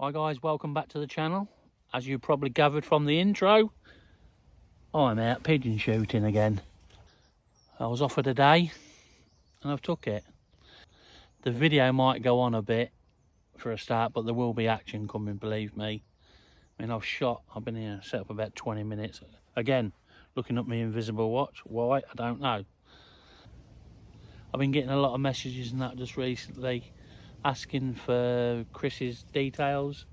Hi guys, welcome back to the channel. As you probably gathered from the intro, I'm out pigeon shooting again. I was offered a day and I've took it. The video might go on a bit for a start, but there will be action coming, believe me. I mean, I've been here set up about 20 minutes. Again, looking at my invisible watch. Why? I don't know. I've been getting a lot of messages and that just recently, asking for Chris's details.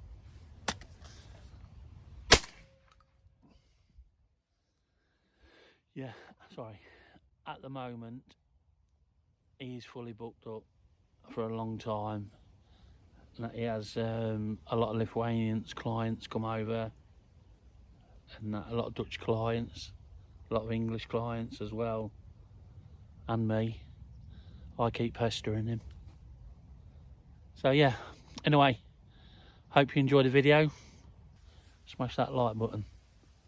Yeah, sorry. At the moment, he's fully booked up for a long time. He has a lot of Lithuanians clients come over, and a lot of Dutch clients, a lot of English clients as well, and me. I keep pestering him. So yeah, anyway, hope you enjoyed the video. Smash that like button.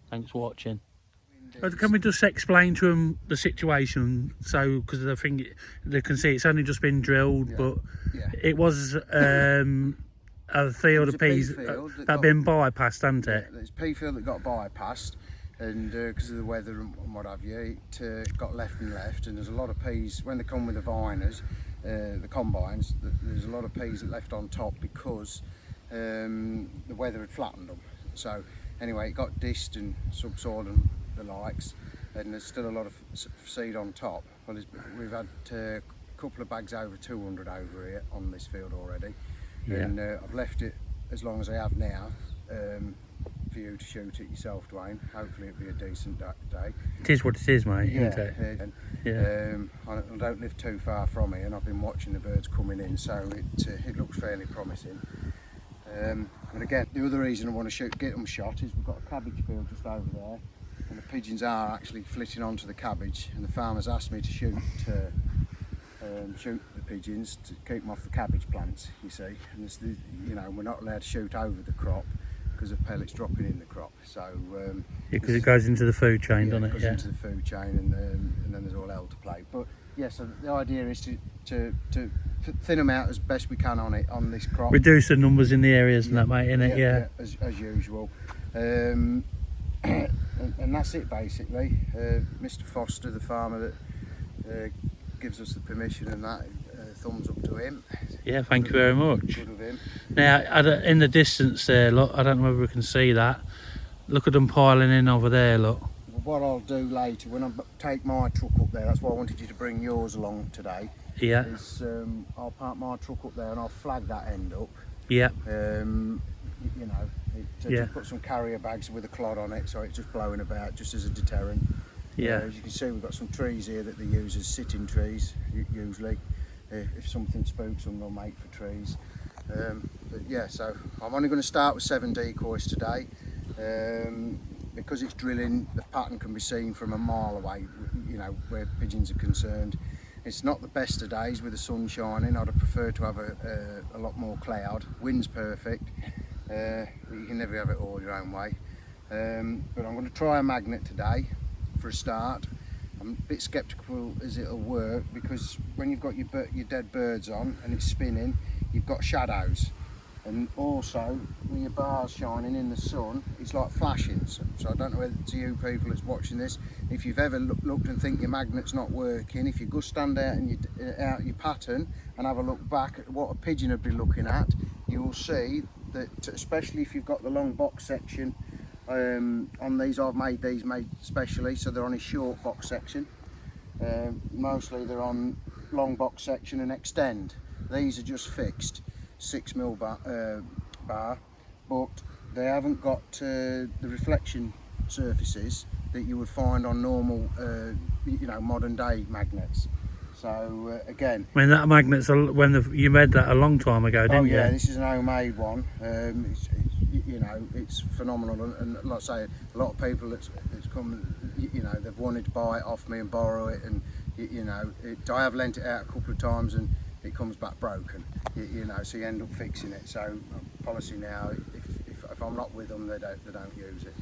Thanks for watching. Can we just explain to them the situation? So, because I think they can see it's only just been drilled, but it was a field of peas that had been bypassed, hadn't it? There's a pea field that got bypassed, and because of the weather and what have you, it got left and left. And there's a lot of peas when they come with the viners, the combines. There's a lot of peas that left on top because the weather had flattened them. So anyway, it got dished and subsoiled and the likes, and there's still a lot of seed on top. Well, we've had a couple of bags over 200 over here on this field already, and I've left it as long as I have now for you to shoot it yourself, Dwayne. Hopefully it'll be a decent day. It is what it is, mate. I don't live too far from here, and I've been watching the birds coming in, so it looks fairly promising. And again, the other reason I want to get them shot is we've got a cabbage field just over there, and the pigeons are actually flitting onto the cabbage, and the farmers asked me to shoot the pigeons to keep them off the cabbage plants, you see. And we're not allowed to shoot over the crop because of pellets dropping in the crop. So because it goes into the food chain, doesn't it? It goes into the food chain, and then there's all hell to play. But yeah, so the idea is to thin them out as best we can on this crop. Reduce the numbers in the areas and that, mate, innit? Yeah. As usual. And that's it basically. Mr. Foster, the farmer that gives us the permission and that, thumbs up to him. Yeah, thank you very much. Good of him. Now, in the distance there, look, I don't know whether we can see that. Look at them piling in over there, look. What I'll do later, when I take my truck up there, that's why I wanted you to bring yours along today. Yeah. Is I'll park my truck up there and I'll flag that end up. Yeah. Just put some carrier bags with a clod on it, so it's just blowing about, just as a deterrent. Yeah. As you can see, we've got some trees here that they use as sitting trees, usually. If something spooks them, they'll make for trees. But yeah, so I'm only going to start with 7 decoys today. Because it's drilling, the pattern can be seen from a mile away, where pigeons are concerned. It's not the best of days with the sun shining. I'd have preferred to have a lot more cloud. Wind's perfect, but you can never have it all your own way. But I'm going to try a magnet today for a start. I'm a bit sceptical as it'll work, because when you've got your dead birds on and it's spinning, you've got shadows. And also, with your bars shining in the sun, it's like flashing. So I don't know whether to you people that's watching this, if you've ever looked and think your magnet's not working, if you go stand out and out your pattern and have a look back at what a pigeon would be looking at, you will see that, especially if you've got the long box section on these, I've made these specially, so they're on a short box section. Mostly they're on long box section and extend. These are just fixed 6mm bar, but they haven't got the reflection surfaces that you would find on normal, modern day magnets. So again, when that magnet's you made that a long time ago, didn't you? Oh yeah, this is an homemade one. It's phenomenal, and like I say, a lot of people that's come, they've wanted to buy it off me and borrow it, and I have lent it out a couple of times and it comes back broken, so you end up fixing it. So policy now, if I'm not with them, they don't use it.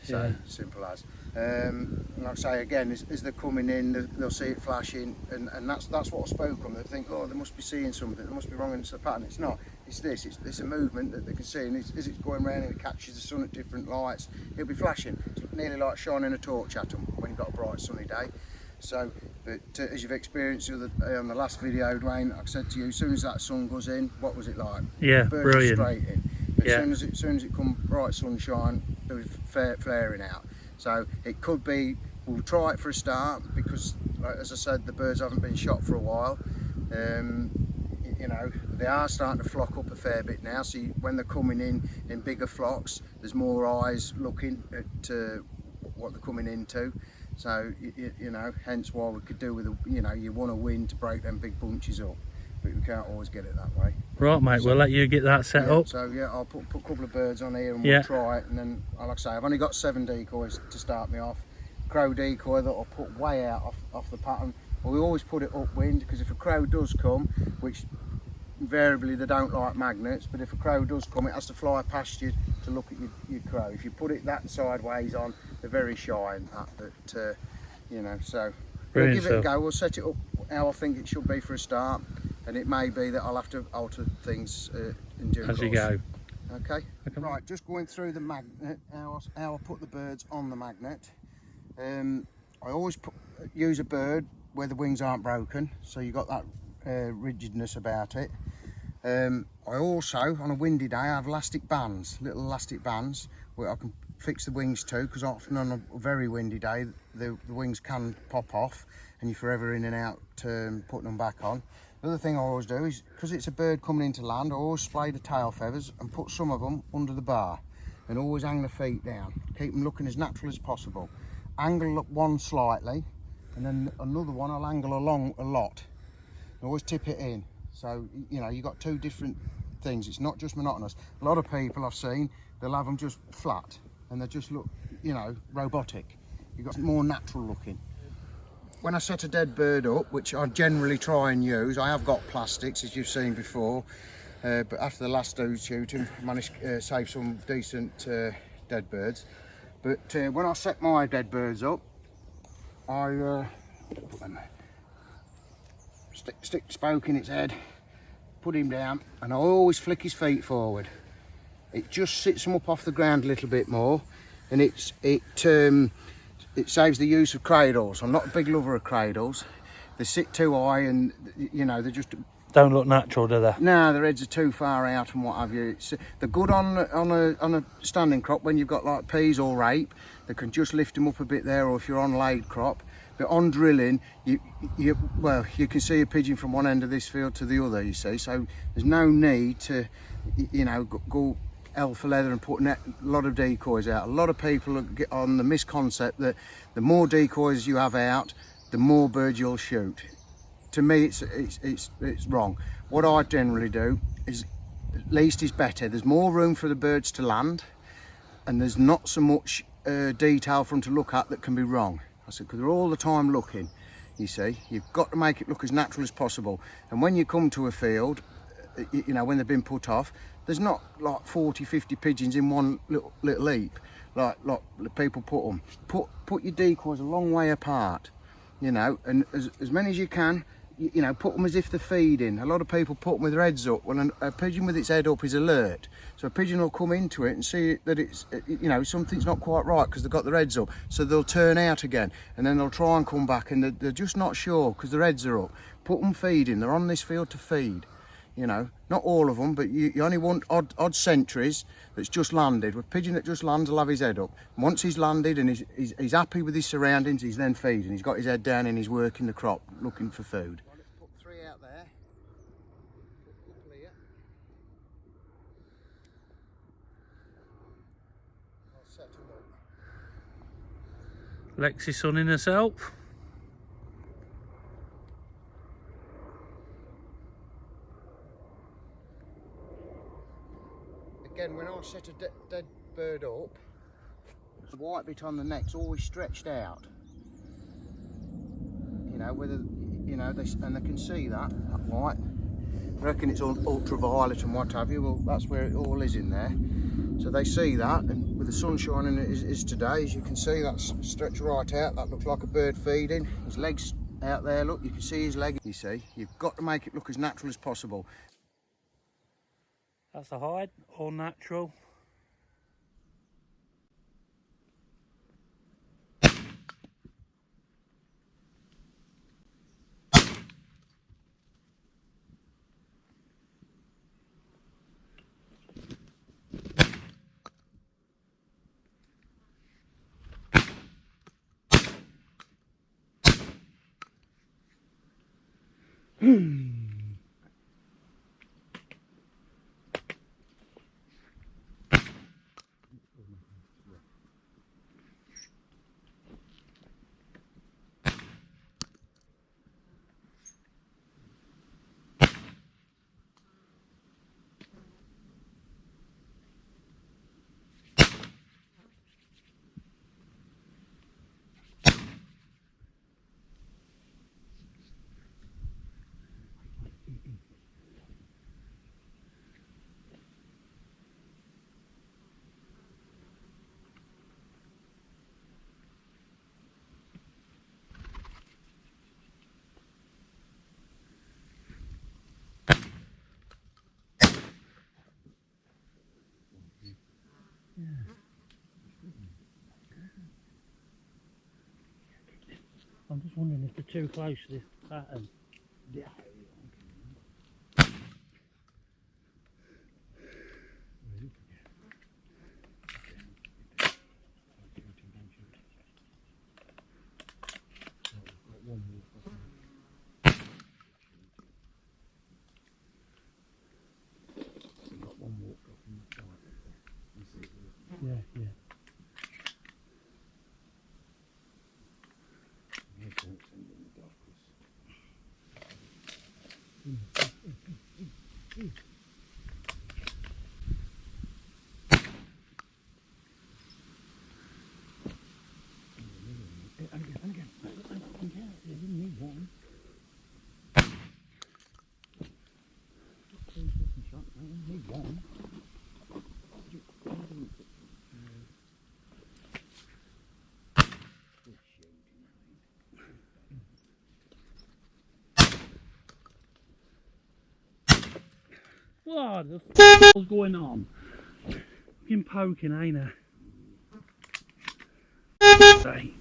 So simple as. Like I say again, as they're coming in, they'll see it flashing, and that's what I spoke on. They think, oh, they must be seeing something, they must be wrong, and it's the pattern. It's not. it's this, it's a movement that they can see, and as it's going around and it catches the sun at different lights, it'll be flashing. It's nearly like shining a torch at them when you've got a bright sunny day. So, but as you've experienced on the last video, Dwayne, I said to you, as soon as that sun goes in, what was it like? Yeah, Birds brilliant. Straight in. As soon as it come bright sunshine, there was flaring out. So it could be, we'll try it for a start, because as I said, the birds haven't been shot for a while. You know, they are starting to flock up a fair bit now, so when they're coming in bigger flocks, there's more eyes looking at what they're coming into. So you know, hence why we could do with you want a wind to break them big bunches up, but we can't always get it that way. Right, mate, we'll let you get that set up. So yeah, I'll put a couple of birds on here and we'll try it, and then like I say, I've only got 7 decoys to start me off. Crow decoy that I'll put way out off the pattern. But we always put it upwind, because if a crow does come, which invariably they don't like magnets, but if a crow does come, it has to fly past you to look at your crow. If you put it that sideways on, they're very shy and that, you know, so we'll give it a go. We'll set it up how I think it should be for a start, and it may be that I'll have to alter things in due course. As you go. Okay. Right, just going through the magnet, how I put the birds on the magnet. I always use a bird where the wings aren't broken, so you got that rigidness about it. I also, on a windy day, I have elastic bands, little elastic bands, where I can fix the wings to, because often on a very windy day the wings can pop off and you're forever in and out putting them back on. The other thing I always do is, because it's a bird coming into land, I always splay the tail feathers and put some of them under the bar, and always hang the feet down, keep them looking as natural as possible. Angle up one slightly, and then another one I'll angle along a lot. Always tip it in, so you know, you've got 2 different things. It's not just monotonous. A lot of people I've seen, they'll have them just flat and they just look, you know, robotic. You've got more natural looking. When I set a dead bird up, which I generally try and use, I have got plastics, as you've seen before, but after the last dude shooting, I managed to save some decent dead birds. But when I set my dead birds up, I stick the spoke in its head, put him down, and I always flick his feet forward. It just sits them up off the ground a little bit more, and it saves the use of cradles. I'm not a big lover of cradles. They sit too high, and you know, they just don't look natural, do they? No, their heads are too far out and what have you. They're good on a standing crop when you've got like peas or rape. They can just lift them up a bit there, or if you're on laid crop. But on drilling, you can see a pigeon from one end of this field to the other, you see. So there's no need to, you know, go hell for leather and put a lot of decoys out. A lot of people get on the misconcept that the more decoys you have out, the more birds you'll shoot. To me, it's wrong. What I generally do is, least is better. There's more room for the birds to land, and there's not so much detail for them to look at that can be wrong. I said, because they're all the time looking, you see. You've got to make it look as natural as possible. And when you come to a field, you know, when they've been put off, there's not like 40, 50 pigeons in one little heap, like people put them. Put your decoys a long way apart, you know, and as many as you can, you know, put them as if they're feeding. A lot of people put them with their heads up. Well, a pigeon with its head up is alert. So a pigeon will come into it and see that it's, you know, something's not quite right because they've got their heads up. So they'll turn out again, and then they'll try and come back, and they're just not sure because their heads are up. Put them feeding. They're on this field to feed. You know, not all of them, but you only want odd sentries that's just landed. A pigeon that just lands will have his head up. And once he's landed and he's happy with his surroundings, he's then feeding. He's got his head down and he's working the crop, looking for food. Well, let's put 3 out there. Put a couple here. I'll set them up. Lexi sunning herself. Again, when I set a dead bird up, the white bit on the neck's always stretched out. You know, whether, you know, they can see that white. I reckon it's ultraviolet and what have you. Well, that's where it all is in there. So they see that, and with the sun shining as today, as you can see, that's stretched right out. That looks like a bird feeding. His legs out there, look, you can see his leg. You see, you've got to make it look as natural as possible. That's the hide, all natural. I'm just wondering if they're too close to this pattern. Yeah. Yeah, yeah. And again. You didn't need one. You need one. What the f*** is going on? Fucking poking, ain't I? Say.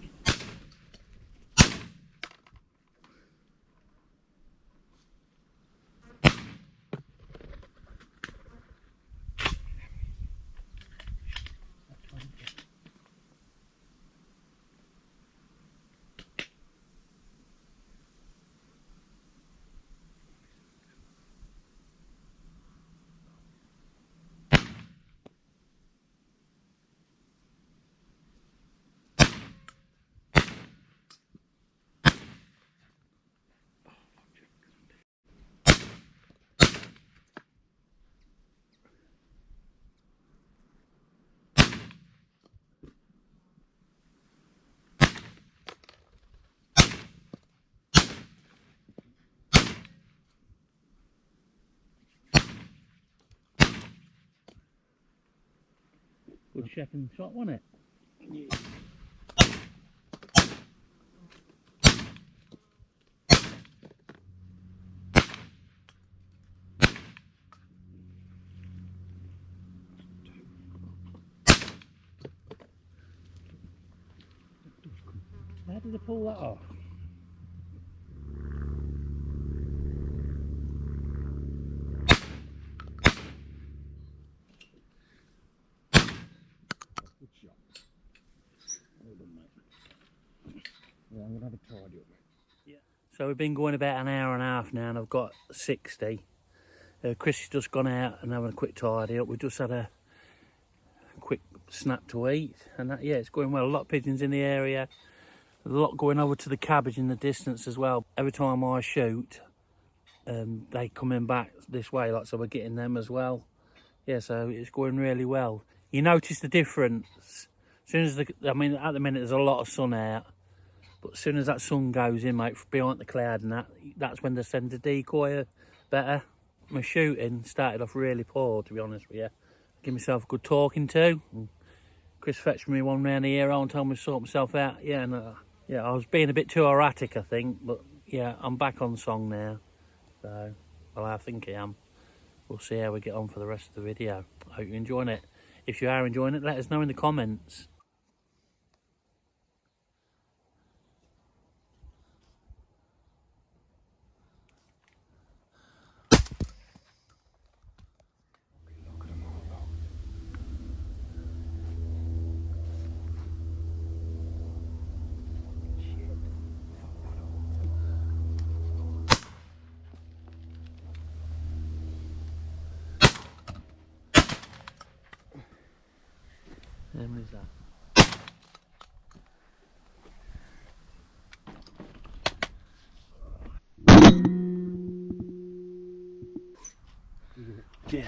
Good second shot, wasn't it? Yeah. How did I pull that off? Good shot. Well done, mate. Yeah, I'm going to have a tidy up. Yeah. So we've been going about an hour and a half now and I've got 60. Chris has just gone out and having a quick tidy up. We just had a quick snack to eat and that, yeah, it's going well. A lot of pigeons in the area. There's a lot going over to the cabbage in the distance as well. Every time I shoot, they coming back this way, like, so we're getting them as well. Yeah, so it's going really well. You notice the difference as soon as I mean, at the minute there's a lot of sun out, but as soon as that sun goes in, mate, behind the cloud and that's when they send the decoy better. My shooting started off really poor, to be honest with you. Give myself a good talking to. Chris fetched me one round the ear and told me to sort myself out. Yeah, and yeah, I was being a bit too erratic, I think, but yeah, I'm back on song now. So, well, I think I am. we'll see how we get on for the rest of the video. I hope you're enjoying it. If you are enjoying it, let us know in the comments. How many is that? Yeah.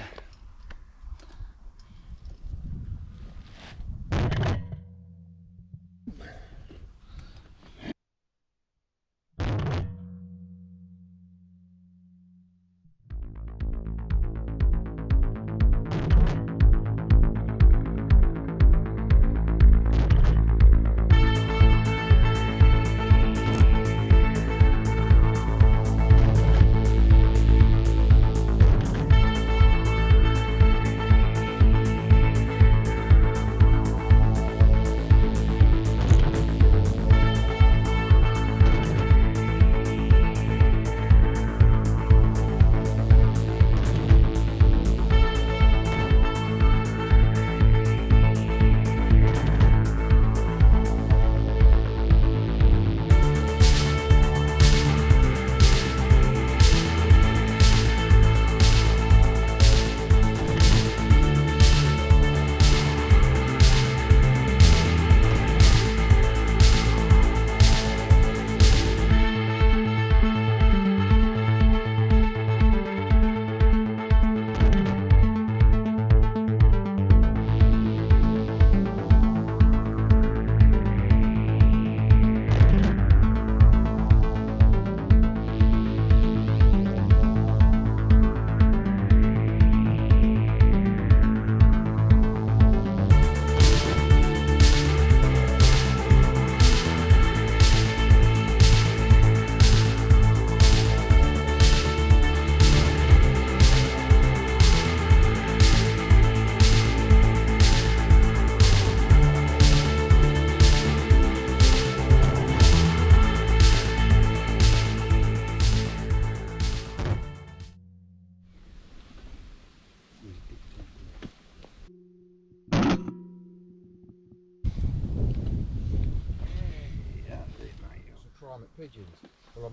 Pigeons. Well, I'm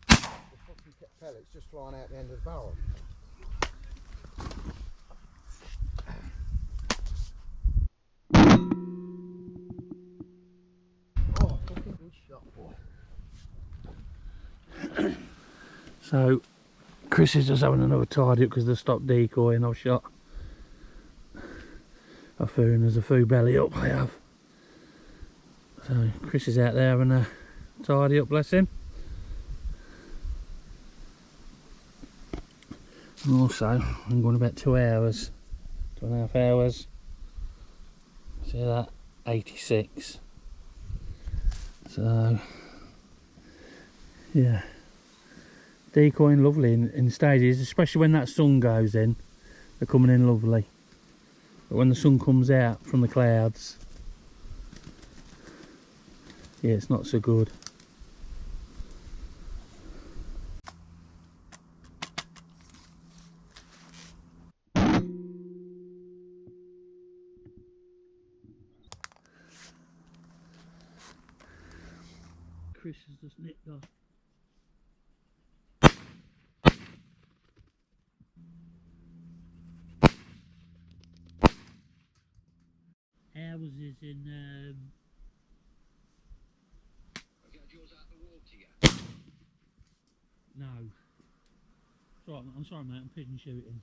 the fucking pellets just flying out the end of the barrel. Oh, fucking good shot, boy. So Chris is just having another tidy up because they stopped decoying. I've shot a foo and there's a foo belly up. I have. So Chris is out there having a tidy up, bless him. And also I'm going about 2 hours, 2.5 hours. See that? 86. So yeah, decoying lovely in stages, especially when that sun goes in. They're coming in lovely, but when the sun comes out from the clouds, yeah, it's not so good. Chris has just nipped off. Ours is in no. Sorry, I'm sorry mate, I'm pigeon shooting.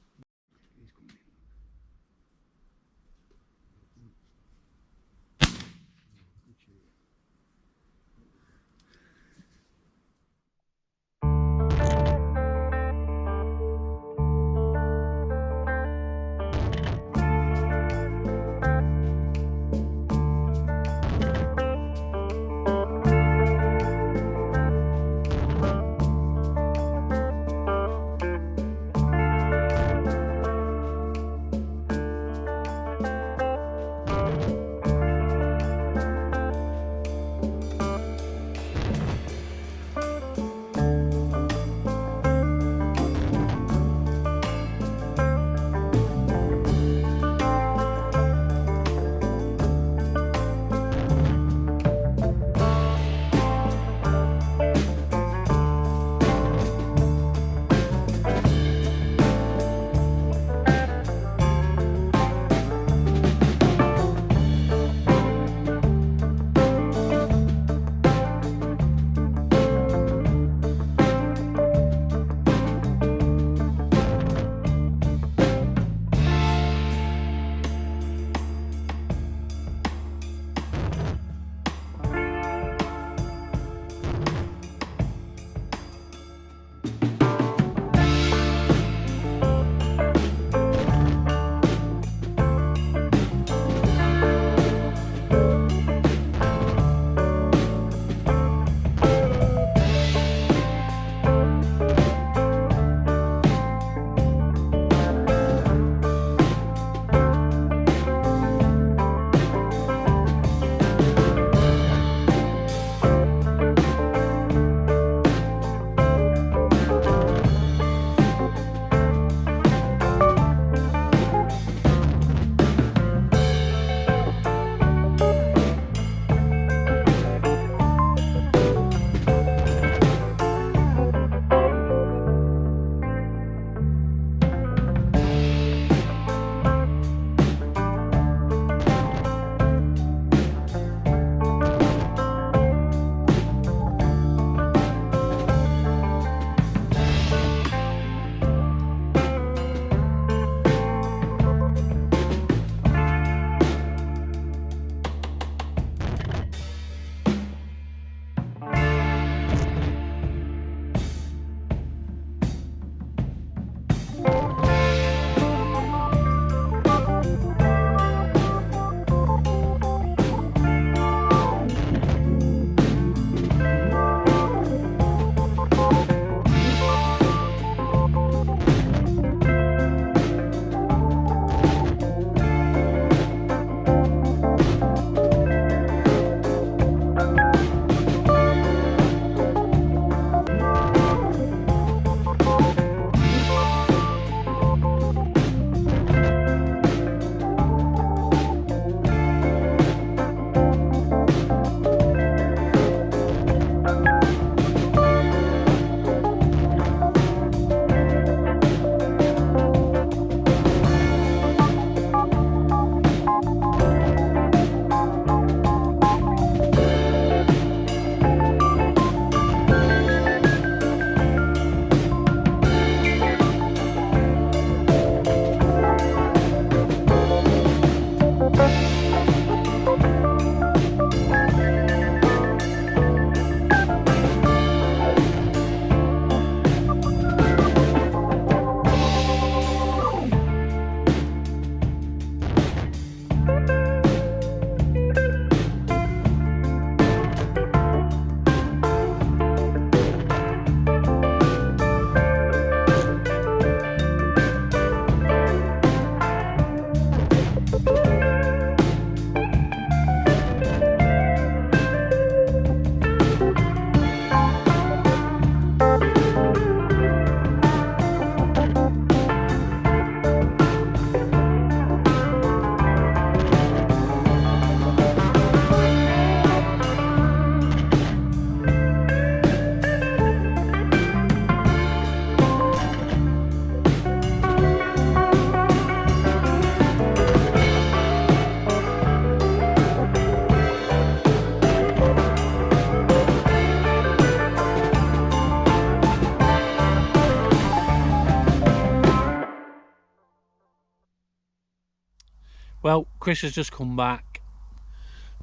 Well, Chris has just come back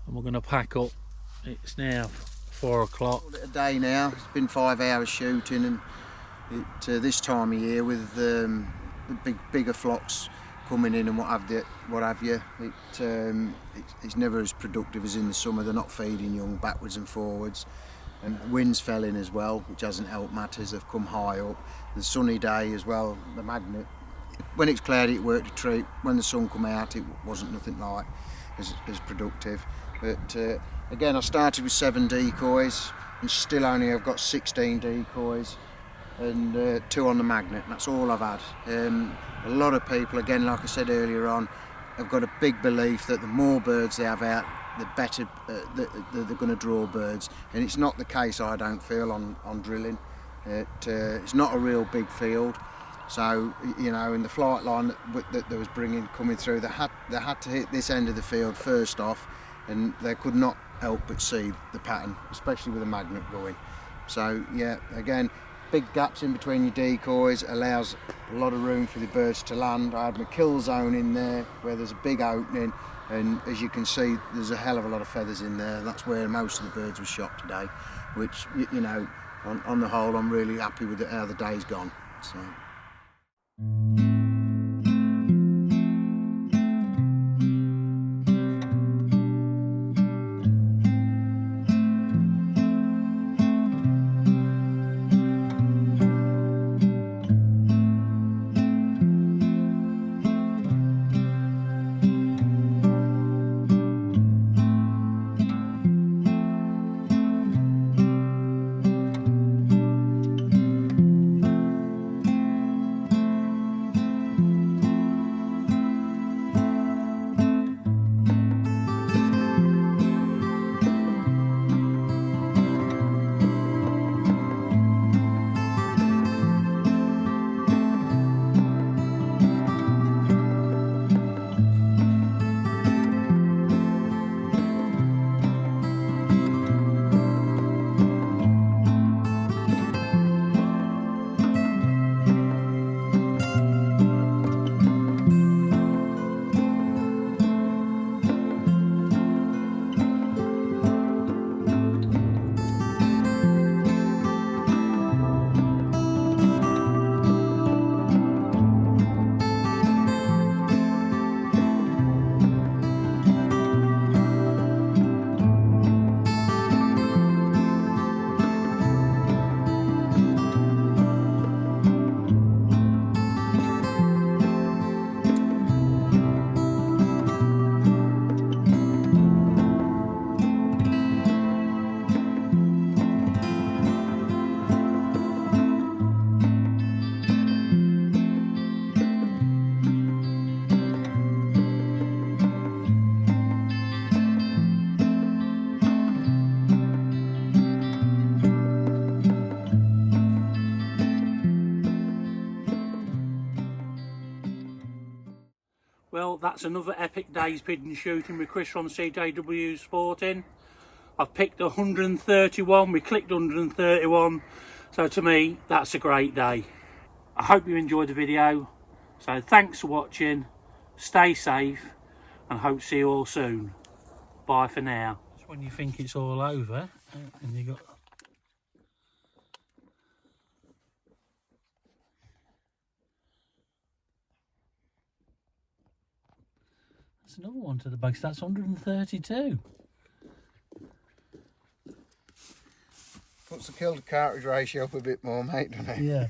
and we're going to pack up. It's now 4 o'clock. A day now. It's been 5 hours shooting, and this time of year with the bigger flocks coming in and what have you, it's never as productive as in the summer. They're not feeding young backwards and forwards, and winds fell in as well, which hasn't helped matters. They've come high up. The sunny day as well, the magnet, when it's cloudy it worked a treat. When the sun come out it wasn't nothing like as productive. But again, I started with 7 decoys and still only I've got 16 decoys and 2 on the magnet. That's all I've had. A lot of people, again, like I said earlier on, have got a big belief that the more birds they have out, the better they're going to draw birds, and it's not the case. I don't feel on drilling. It's not a real big field, so you know, in the flight line that they was coming through, they had to hit this end of the field first off, and they could not help but see the pattern, especially with the magnet going. So yeah, again, big gaps in between your decoys allows a lot of room for the birds to land. I had my kill zone in there where there's a big opening, and as you can see there's a hell of a lot of feathers in there. That's where most of the birds were shot today, which, you know, on the whole I'm really happy with how the day's gone. So. Well, that's another epic day's pigeon shooting with Chris from CJW Sporting. I've picked 131, we clicked 131, so to me that's a great day. I hope you enjoyed the video, so thanks for watching, stay safe and hope to see you all soon. Bye for now. Just when you think it's all over and you got... That's another one to the bag, so that's 132. Puts the kill to cartridge ratio up a bit more, mate, doesn't it? Yeah.